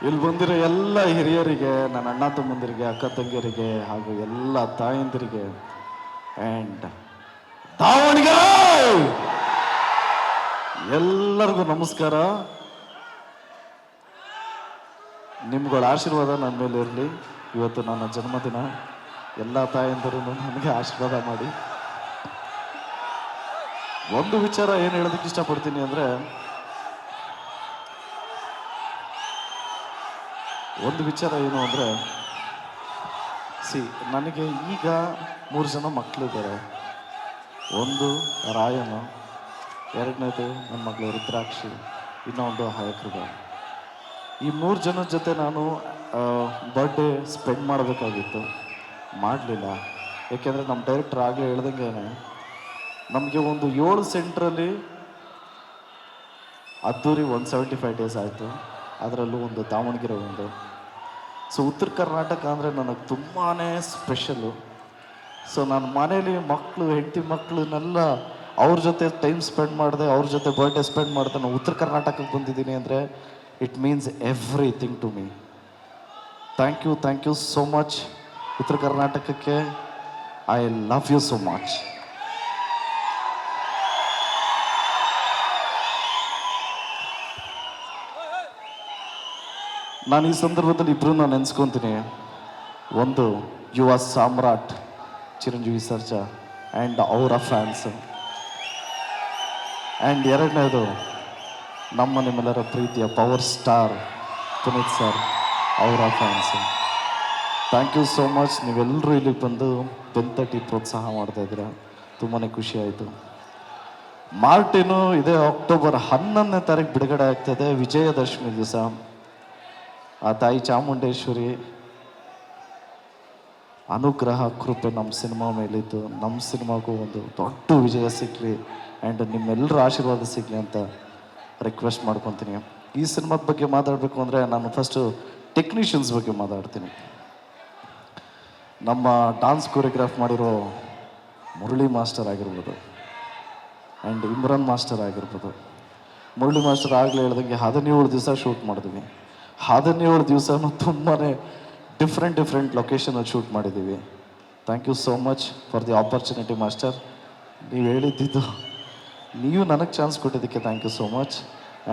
ಇಲ್ಲಿ ಬಂದಿರೋ ಎಲ್ಲ ಹಿರಿಯರಿಗೆ, ನನ್ನ ಅಣ್ಣ ತಮ್ಮಂದಿರಿಗೆ, ಅಕ್ಕ ತಂಗಿಯರಿಗೆ ಹಾಗೂ ಎಲ್ಲ ತಾಯಂದಿರಿಗೆ ಆ್ಯಂಡ್ ದಾವಣಗೆರೆ ಎಲ್ಲರಿಗೂ ನಮಸ್ಕಾರ. ನಿಮ್ಗಳ ಆಶೀರ್ವಾದ ನನ್ನ ಮೇಲೆ ಇರಲಿ. ಇವತ್ತು ನನ್ನ ಜನ್ಮದಿನ. ಎಲ್ಲ ತಾಯಂದಿರು ನನಗೆ ಆಶೀರ್ವಾದ ಮಾಡಿ. ಒಂದು ವಿಚಾರ ಏನು ಹೇಳೋದಕ್ಕೆ ಇಷ್ಟಪಡ್ತೀನಿ ಅಂದರೆ, ಒಂದು ವಿಚಾರ ಏನು ಅಂದರೆ, ನನಗೆ ಈಗ 3 ಜನ ಮಕ್ಕಳಿದ್ದಾರೆ. ಒಂದು ರಾಯನು, ಎರಡನೇದು ನನ್ನ ಮಗಳು ರುದ್ರಾಕ್ಷಿ, ಇನ್ನೊಂದು ಹಯಕೃಗ. ಈ 3 ಜನದ ಜೊತೆ ನಾನು ಬರ್ಡೇ ಸ್ಪೆಂಡ್ ಮಾಡಬೇಕಾಗಿತ್ತು, ಮಾಡಲಿಲ್ಲ. ಏಕೆಂದರೆ ನಮ್ಮ ಡೈರೆಕ್ಟರ್ ಆಗಲೇ ಹೇಳ್ದಂಗೆ ನಮಗೆ ಒಂದು 7 ಸೆಂಟ್ರಲ್ಲಿ ಅದ್ದೂರಿ 175 ಡೇಸ್ ಆಯಿತು. ಅದರಲ್ಲೂ ಒಂದು ದಾವಣಗೆರೆ ಒಂದು. ಸೊ ಉತ್ತರ ಕರ್ನಾಟಕ ಅಂದರೆ ನನಗೆ ತುಂಬಾ ಸ್ಪೆಷಲ್ಲು. ಸೊ ನಾನು ಮನೇಲಿ ಮಕ್ಕಳು, ಹೆಂಡತಿ ಮಕ್ಕಳನ್ನೆಲ್ಲ ಅವ್ರ ಜೊತೆ ಟೈಮ್ ಸ್ಪೆಂಡ್ ಮಾಡಿದೆ, ಅವ್ರ ಜೊತೆ ಬರ್ಡೇ ಸ್ಪೆಂಡ್ ಮಾಡಿದೆ. ನಾನು ಉತ್ತರ ಕರ್ನಾಟಕಕ್ಕೆ ಬಂದಿದ್ದೀನಿ ಅಂದರೆ it means everything to me. Thank you so much ಉತ್ತರ ಕರ್ನಾಟಕಕ್ಕೆ. I love you so much. ನಾನು ಈ ಸಂದರ್ಭದಲ್ಲಿ ಇಬ್ಬರು ನಾನು ನೆನೆಸ್ಕೊತೀನಿ. ಒಂದು ಯುವ ಸಾಮ್ರಾಟ್ ಚಿರಂಜೀವಿ ಸರ್ಜಾ ಆ್ಯಂಡ್ ಅವರ ಫ್ಯಾನ್ಸು, ಆ್ಯಂಡ್ ಎರಡನೇದು ನಮ್ಮ ನಿಮ್ಮೆಲ್ಲರ ಪ್ರೀತಿಯ ಪವರ್ ಸ್ಟಾರ್ ಪುನೀತ್ ಸರ್, ಅವರ fans. Thank you so much. ನೀವೆಲ್ಲರೂ ಇಲ್ಲಿಗೆ ಬಂದು ಬೆಂತಟ್ಟಿ ಪ್ರೋತ್ಸಾಹ ಮಾಡ್ತಾಯಿದ್ದೀರ, ತುಂಬಾ ಖುಷಿ ಆಯಿತು. ಮಾರ್ಟಿನು ಇದೇ ಅಕ್ಟೋಬರ್ 11ನೇ ತಾರೀಕು ಬಿಡುಗಡೆ ಆಗ್ತದೆ, ವಿಜಯದಶಮಿ ದಿವಸ. ಆ ತಾಯಿ ಚಾಮುಂಡೇಶ್ವರಿ ಅನುಗ್ರಹ ಕೃಪೆ ನಮ್ಮ ಸಿನಿಮಾ ಮೇಲಿದ್ದು, ನಮ್ಮ ಸಿನಿಮಾಗೂ ಒಂದು ದೊಡ್ಡ ವಿಜಯ ಸಿಗಲಿ ಆ್ಯಂಡ್ ನಿಮ್ಮೆಲ್ಲರ ಆಶೀರ್ವಾದ ಸಿಗಲಿ ಅಂತ ರಿಕ್ವೆಸ್ಟ್ ಮಾಡ್ಕೊತೀನಿ. ಈ ಸಿನಿಮಾದ ಬಗ್ಗೆ ಮಾತಾಡಬೇಕು ಅಂದರೆ ನಾನು ಫಸ್ಟು ಟೆಕ್ನಿಷಿಯನ್ಸ್ ಬಗ್ಗೆ ಮಾತಾಡ್ತೀನಿ. ನಮ್ಮ ಡಾನ್ಸ್ ಕೊರಿಯೋಗ್ರಾಫ್ ಮಾಡಿರೋ ಮುರಳಿ ಮಾಸ್ಟರ್ ಆಗಿರ್ಬೋದು ಆ್ಯಂಡ್ ಇಮ್ರಾನ್ ಮಾಸ್ಟರ್ ಆಗಿರ್ಬೋದು. ಮುರಳಿ ಮಾಸ್ಟರ್ ಆಗಲೇ ಹೇಳ್ದಂಗೆ 17 ದಿವಸ ಶೂಟ್ ಮಾಡಿದ್ವಿ. 17 ದಿವಸನೂ ತುಂಬಾ ಡಿಫ್ರೆಂಟ್ ಲೊಕೇಶನಲ್ಲಿ ಶೂಟ್ ಮಾಡಿದ್ದೀವಿ. Thank you so much for the opportunity master. ನೀವು ಹೇಳಿದ್ದು, ನೀವು ನನಗೆ ಚಾನ್ಸ್ ಕೊಟ್ಟಿದ್ದಕ್ಕೆ thank you so much.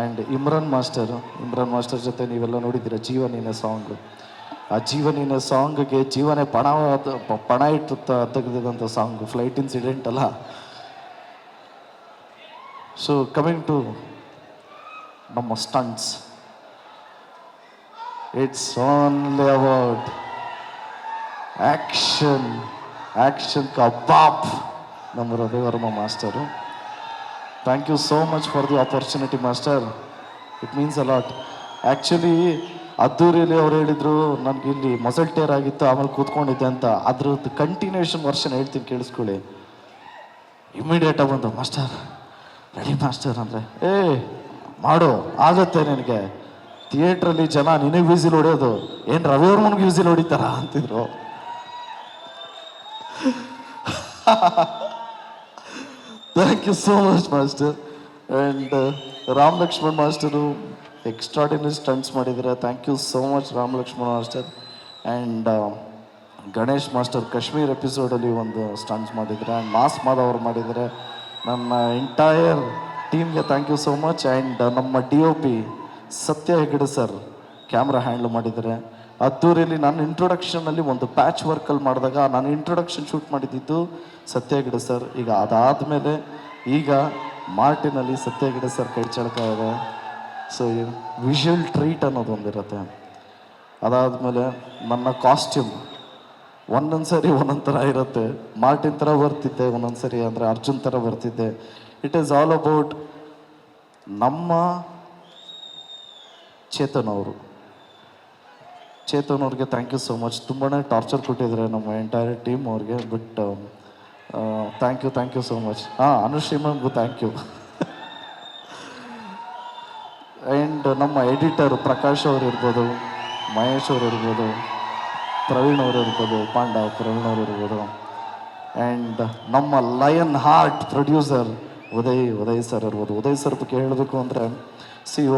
And Imran master ಜೊತೆ ನೀವೆಲ್ಲ ನೋಡಿದ್ದೀರ ಜೀವನೀನೆ ಸಾಂಗು. ಆ ಜೀವನೀನೆ ಸಾಂಗ್ಗೆ ಜೀವನೇ ಪಣ ಇಟ್ಟು ತೆಗೆದಿದ್ದಂಥ ಸಾಂಗು, ಫ್ಲೈಟ್ ಇನ್ಸಿಡೆಂಟ್ ಅಲ್ಲ. ಸೊ ಕಮಿಂಗ್ ಟು ನಮ್ಮ stunts, it's only about action ಕಾ ಬಾಪ್ ನಮ್ಮ Ravivarma master. Thank you so much for the opportunity master. It means a lot. Actually ಅದ್ದೂರಿಯಲ್ಲಿ ಅವ್ರು ಹೇಳಿದರು ನನಗೆ ಇಲ್ಲಿ ಮಸಲ್ ಟೇರ್ ಆಗಿತ್ತು, ಆಮೇಲೆ ಕೂತ್ಕೊಂಡಿದ್ದೆ ಅಂತ. ಅದ್ರದ್ದು ಕಂಟಿನ್ಯೂಷನ್ ವರ್ಷನ್ ಹೇಳ್ತೀನಿ, ಕೇಳಿಸ್ಕೊಳ್ಳಿ. ಇಮಿಡಿಯೇಟಾಗಿ ಬಂದು ಮಾಸ್ಟರ್ ರೆಡಿ ಮಾಸ್ಟರ್ ಅಂದರೆ, ಮಾಡು ಆಗತ್ತೆ ನಿನಗೆ. ಥಿಯೇಟ್ರಲ್ಲಿ ಜನ ನಿನಗೆ ವಿಸಿಲ್ ಹೊಡೆಯೋದು ಏನು ರವಿವರ್ಮನ್ಗೆ ವಿಸಿಲ್ ಹೊಡಿತಾರ ಅಂತಿದ್ರು. Thank you so much master. And Ram Lakshman master extraordinary stunts ಮಾಡಿದ್ದಾರೆ. Thank you so much Ram Lakshman master. And Ganesh master Kashmir ಎಪಿಸೋಡಲ್ಲಿ ಒಂದು ಸ್ಟಂಟ್ಸ್ ಮಾಡಿದ್ದಾರೆ. ಆ್ಯಂಡ್ ಮಾಸ್ ಮಾಧವ್ ಮಾಡಿದ್ದಾರೆ. ನನ್ನ ಎಂಟೈರ್ ಟೀಮ್ಗೆ thank you so much. And ನಮ್ಮ DOP ಸತ್ಯ ಹೆಗಡೆ ಸರ್ ಕ್ಯಾಮ್ರಾ ಹ್ಯಾಂಡ್ಲ್ ಮಾಡಿದ್ದಾರೆ. ಅದ್ದೂರಿಯಲ್ಲಿ ನನ್ನ ಇಂಟ್ರೊಡಕ್ಷನಲ್ಲಿ ಒಂದು ಪ್ಯಾಚ್ ವರ್ಕಲ್ಲಿ ಮಾಡಿದಾಗ ನಾನು ಇಂಟ್ರೊಡಕ್ಷನ್ ಶೂಟ್ ಮಾಡಿದ್ದು ಸತ್ಯ ಹೆಗಡೆ ಸರ್. ಈಗ ಅದಾದಮೇಲೆ ಈಗ ಮಾರ್ಟಿನಲ್ಲಿ ಸತ್ಯ ಹೆಗಡೆ ಸರ್ ಕೈ ಚಳಕ ಇದೆ. ಸೊ ವಿಷುವಲ್ ಟ್ರೀಟ್ ಅನ್ನೋದು ಒಂದಿರುತ್ತೆ. ಅದಾದಮೇಲೆ ನನ್ನ ಕಾಸ್ಟ್ಯೂಮ್ ಒಂದೊಂದು ಸರಿ ಒಂದೊಂದು ಥರ ಇರುತ್ತೆ. ಮಾರ್ಟಿನ್ ಥರ ಬರ್ತಿದ್ದೆ, ಒಂದೊಂದು ಸರಿ ಅಂದರೆ ಅರ್ಜುನ್ ಥರ ಬರ್ತಿದ್ದೆ. ಇಟ್ ಈಸ್ ಆಲ್ ಅಬೌಟ್ ನಮ್ಮ ಚೇತನ್ ಅವ್ರಿಗೆ ಥ್ಯಾಂಕ್ ಯು ಸೋ ಮಚ್. ತುಂಬಾ ಟಾರ್ಚರ್ ಕೊಟ್ಟಿದ್ದಾರೆ ನಮ್ಮ ಎಂಟೈರ್ ಟೀಮ್ ಅವ್ರಿಗೆ. But thank you so much. ಅನುಶ್ರೀಮನ್ಗೂ ಥ್ಯಾಂಕ್ ಯು. ಆ್ಯಂಡ್ ನಮ್ಮ ಎಡಿಟರ್ ಪ್ರಕಾಶ್ ಅವರು ಇರ್ಬೋದು, ಮಹೇಶ್ ಅವರು ಇರ್ಬೋದು, ಪ್ರವೀಣ್ ಅವರು ಇರ್ಬೋದು, ಪ್ರವೀಣ್ ಅವರು ಇರ್ಬೋದು. ಆ್ಯಂಡ್ ನಮ್ಮ lion heart producer Uday sir ಇರ್ಬೋದು. ಉದಯ್ ಸರ್ ಬಗ್ಗೆ ಹೇಳಬೇಕು ಅಂದರೆ,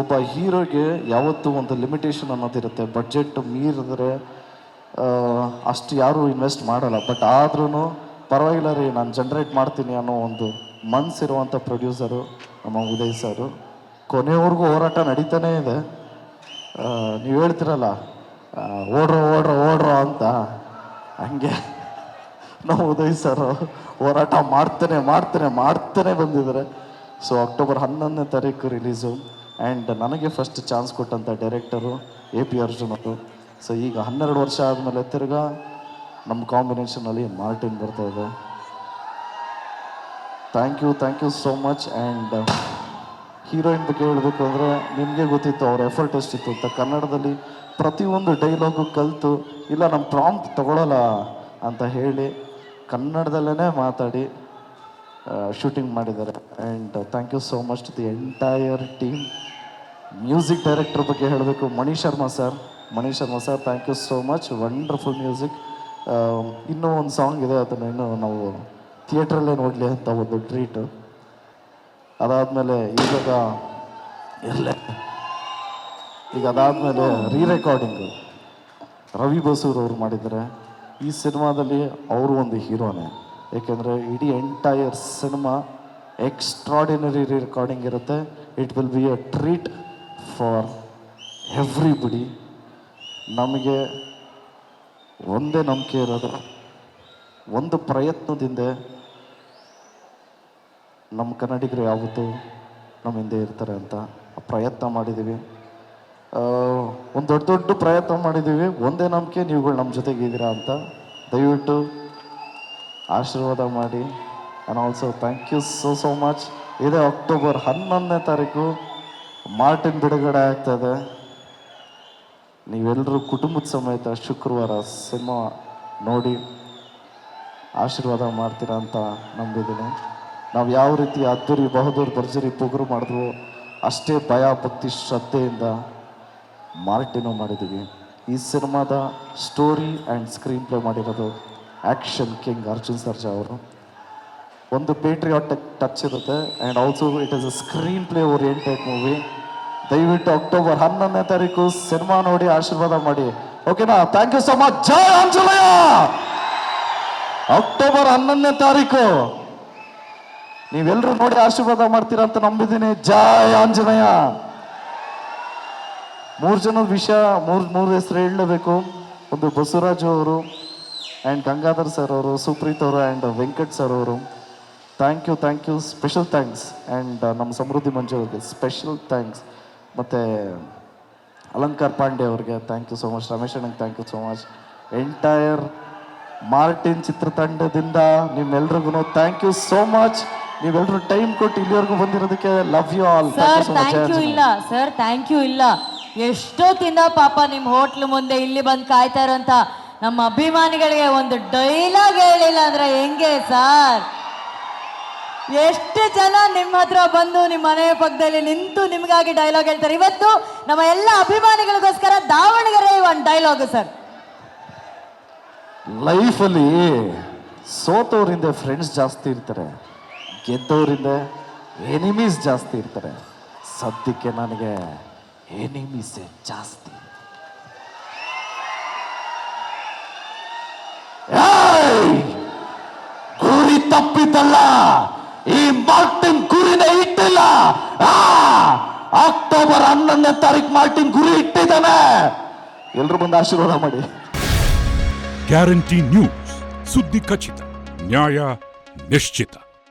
ಒಬ್ಬ ಹೀರೋಗೆ ಯಾವತ್ತೂ ಒಂದು ಲಿಮಿಟೇಷನ್ ಅನ್ನೋದಿರುತ್ತೆ. ಬಡ್ಜೆಟ್ ಮೀರಿದ್ರೆ ಅಷ್ಟು ಯಾರೂ ಇನ್ವೆಸ್ಟ್ ಮಾಡಲ್ಲ. ಬಟ್ ಆದ್ರೂ ಪರವಾಗಿಲ್ಲ ರೀ, ನಾನು ಜನ್ರೇಟ್ ಮಾಡ್ತೀನಿ ಅನ್ನೋ ಒಂದು ಮನಸ್ಸಿರುವಂಥ ಪ್ರೊಡ್ಯೂಸರು ನಮ್ಮ ಉದಯ್ ಸರು. ಕೊನೆವರೆಗೂ ಹೋರಾಟ ನಡೀತಾನೇ ಇದೆ. ನೀವು ಹೇಳ್ತಿರಲ್ಲ ಓಡ್ರೋ ಅಂತ, ಹಂಗೆ ನಾವು ಉದಯ್ ಸರ್ ಹೋರಾಟ ಮಾಡ್ತಾನೆ ಬಂದಿದ್ದಾರೆ. ಸೊ ಅಕ್ಟೋಬರ್ 11ನೇ ತಾರೀಕು ರಿಲೀಸು. ಆ್ಯಂಡ್ ನನಗೆ ಫಸ್ಟ್ ಚಾನ್ಸ್ ಕೊಟ್ಟಂಥ ಡೈರೆಕ್ಟರು AP ಅರ್ಜುನ್ ಅವರು. ಸೊ ಈಗ 12 ವರ್ಷ ಆದಮೇಲೆ ತಿರ್ಗಾ ನಮ್ಮ ಕಾಂಬಿನೇಷನಲ್ಲಿ ಮಾರ್ಟಿನ್ ಬರ್ತಾ ಇದೆ. Thank you so much. And heroine ಬಗ್ಗೆ ಹೇಳಬೇಕು ಅಂದರೆ, ನಿಮಗೆ ಗೊತ್ತಿತ್ತು ಅವ್ರ ಎಫರ್ಟ್ ಎಷ್ಟಿತ್ತು ಅಂತ. ಕನ್ನಡದಲ್ಲಿ ಪ್ರತಿಯೊಂದು ಡೈಲಾಗು ಕಲಿತು, ಇಲ್ಲ ನಮ್ಮ ಪ್ರಾಂಪ್ಟ್ ತಗೊಳ್ಳಲ್ಲ ಅಂತ ಹೇಳಿ ಕನ್ನಡದಲ್ಲೇ ಮಾತಾಡಿ ಶೂಟಿಂಗ್ ಮಾಡಿದ್ದಾರೆ. And thank you so much to the entire team. Music director ಬಗ್ಗೆ ಹೇಳಬೇಕು, Mani Sharma sir. Thank you so much, wonderful music. ಇನ್ನೂ ಒಂದು ಸಾಂಗ್ ಇದೆ, ಅದನ್ನು ಇನ್ನೂ ನಾವು ಥಿಯೇಟ್ರಲ್ಲೇ ನೋಡಲಿ ಅಂತ ಒಂದು ಟ್ರೀಟು. ಅದಾದಮೇಲೆ ಈಗ ಅದಾದಮೇಲೆ ರೀರೆಕಾರ್ಡಿಂಗು ರವಿ ಬಸೂರ್ ಅವರು ಮಾಡಿದ್ದಾರೆ. ಈ ಸಿನಿಮಾದಲ್ಲಿ ಅವರು ಒಂದು ಹೀರೋನೇ. ಏಕೆಂದರೆ ಇಡೀ ಎಂಟೈರ್ ಸಿನಿಮಾ ಎಕ್ಸ್ಟ್ರಾಡಿನರಿ ರೆಕಾರ್ಡಿಂಗ್ ಇರುತ್ತೆ. It will be a treat for everybody. ನಮಗೆ ಒಂದೇ ನಂಬಿಕೆ ಇರೋದು, ಒಂದು ಪ್ರಯತ್ನದಿಂದ ನಮ್ಮ ಕನ್ನಡಿಗರು ಯಾವತ್ತೂ ನಮ್ಮ ಹಿಂದೆ ಇರ್ತಾರೆ ಅಂತ ಪ್ರಯತ್ನ ಮಾಡಿದ್ದೀವಿ. ಒಂದು ದೊಡ್ಡ ಪ್ರಯತ್ನ ಮಾಡಿದ್ದೀವಿ. ಒಂದೇ ನಂಬಿಕೆ, ನೀವುಗಳು ನಮ್ಮ ಜೊತೆಗೆ ಇದ್ದೀರಾ ಅಂತ. ದಯವಿಟ್ಟು ಆಶೀರ್ವಾದ ಮಾಡಿ. And also thank you so much. ಇದೇ ಅಕ್ಟೋಬರ್ 11ನೇ ತಾರೀಕು ಮಾರ್ಟಿನ್ ಬಿಡುಗಡೆ ಆಗ್ತಾಯಿದೆ. ನೀವೆಲ್ಲರೂ ಕುಟುಂಬದ ಸಮೇತ ಶುಕ್ರವಾರ ಸಿನಿಮಾ ನೋಡಿ ಆಶೀರ್ವಾದ ಮಾಡ್ತೀರಾ ಅಂತ ನಂಬಿದ್ದೀನಿ. ನಾವು ಯಾವ ರೀತಿ ಅದ್ದೂರಿ ಬಹದ್ದೂರ್ ಭರ್ಜರಿ ಪೊಗರು ಮಾಡಿದ್ವು, ಅಷ್ಟೇ ಭಯ ಭಕ್ತಿ ಶ್ರದ್ಧೆಯಿಂದ ಮಾರ್ಟಿನೂ ಮಾಡಿದ್ದೀವಿ. ಈ ಸಿನಿಮಾದ ಸ್ಟೋರಿ ಆ್ಯಂಡ್ ಸ್ಕ್ರೀನ್ ಪ್ಲೇ ಮಾಡಿರೋದು ಆ್ಯಕ್ಷನ್ ಕಿಂಗ್ ಅರ್ಜುನ್ ಸರ್ಜಾ ಅವರು. ಒಂದು ಪೇಟ್ರಿಯಾಟಿಕ್ ಟಚ್ ಇರುತ್ತೆ. And also it is a screen play oriented movie. ದಯವಿಟ್ಟು ಅಕ್ಟೋಬರ್ 11ನೇ ತಾರೀಕು ಸಿನಿಮಾ ನೋಡಿ ಆಶೀರ್ವಾದ ಮಾಡಿ. ಓಕೆನಾ? Thank you so much. ಜೈ ಆಂಜನೇಯ. ಅಕ್ಟೋಬರ್ 11ನೇ ತಾರೀಕು ನೀವೆಲ್ಲರೂ ನೋಡಿ ಆಶೀರ್ವಾದ ಮಾಡ್ತೀರಾ ಅಂತ ನಂಬಿದ್ದೀನಿ. ಜೈ ಆಂಜನೇಯ. 3 ಜನದ ವಿಷಯ, ಮೂರು ಹೆಸರು ಹೇಳಲೇಬೇಕು. ಒಂದು ಬಸವರಾಜು ಅವರು, ಆ್ಯಂಡ್ ಗಂಗಾಧರ್ ಸರ್ ಅವರು, ಸುಪ್ರೀತ್ ಅವರು, ಆ್ಯಂಡ್ ವೆಂಕಟ್ ಸರ್ ಅವರು. Thank you special thanks. And ನಮ್ಮ ಸಮೃದ್ಧಿ ಮಂಜು ಅವ್ರಿಗೆ ಸ್ಪೆಷಲ್ ಥ್ಯಾಂಕ್ಸ್. ಮತ್ತು ಅಲಂಕಾರ್ ಪಾಂಡೆ ಅವ್ರಿಗೆ thank you so much. Ramesh ಅಣ್ಣಂಗೆ thank you so much. Entire Martin ಚಿತ್ರತಂಡದಿಂದ ನಿಮ್ಮೆಲ್ರಿಗೂ ಥ್ಯಾಂಕ್ ಯು ಸೋ ಮಚ್. ನೀವೆಲ್ಲರೂ ಟೈಮ್ ಕೊಟ್ಟು ಇಲ್ಲಿವರೆಗೂ ಬಂದಿರೋದಕ್ಕೆ love you all. Sir thank you ಇಲ್ಲ. ಎಷ್ಟೊತ್ತಿಂದ ಪಾಪ ನಿಮ್ಮ ಹೋಟ್ಲ್ ಮುಂದೆ ಇಲ್ಲಿ ಬಂದು ಕಾಯ್ತಾ ಇರೋಂಥ ನಮ್ಮ ಅಭಿಮಾನಿಗಳಿಗೆ ಒಂದು ಡೈಲಾಗ್ ಹೇಳಿಲ್ಲ ಅಂದ್ರೆ ಹೆಂಗೆ ಸರ್? ಎಷ್ಟು ಜನ ನಿಮ್ಮ ಹತ್ರ ಬಂದು ನಿಮ್ಮ ಮನೆ ಪಕ್ಕದಲ್ಲಿ ನಿಂತು ನಿಮಗಾಗಿ ಡೈಲಾಗ್ ಹೇಳ್ತಾರೆ. ಇವತ್ತು ನಮ್ಮ ಎಲ್ಲ ಅಭಿಮಾನಿಗಳಿಗೋಸ್ಕರ ದಾವಣಗೆರೆ ಒಂದು ಡೈಲಾಗು ಸರ್. ಲೈಫಲ್ಲಿ ಸೋತವರಿಂದ ಫ್ರೆಂಡ್ಸ್ ಜಾಸ್ತಿ ಇರ್ತಾರೆ, ಗೆದ್ದವರಿಂದ ಎನಿಮೀಸ್ ಜಾಸ್ತಿ ಇರ್ತಾರೆ. ಸದ್ಯಕ್ಕೆ ನನಗೆ ಎನಿಮೀಸೇ ಜಾಸ್ತಿ. ಗುರಿ ತಪ್ಪಿತಲ್ಲ, ಈ ಮಾರ್ಟಿನ್ ಗುರಿನೇ ಇಟ್ಟಿಲ್ಲ. ಅಕ್ಟೋಬರ್ 11ನೇ ತಾರೀಕು ಮಾರ್ಟಿನ್ ಗುರಿ ಇಟ್ಟಿದ್ದಾನೆ. ಎಲ್ರು ಬಂದು ಆಶೀರ್ವಾದ ಮಾಡಿ. ಗ್ಯಾರಂಟಿ ನ್ಯೂಸ್, ಸುದ್ದಿ ಖಚಿತ, ನ್ಯಾಯ ನಿಶ್ಚಿತ.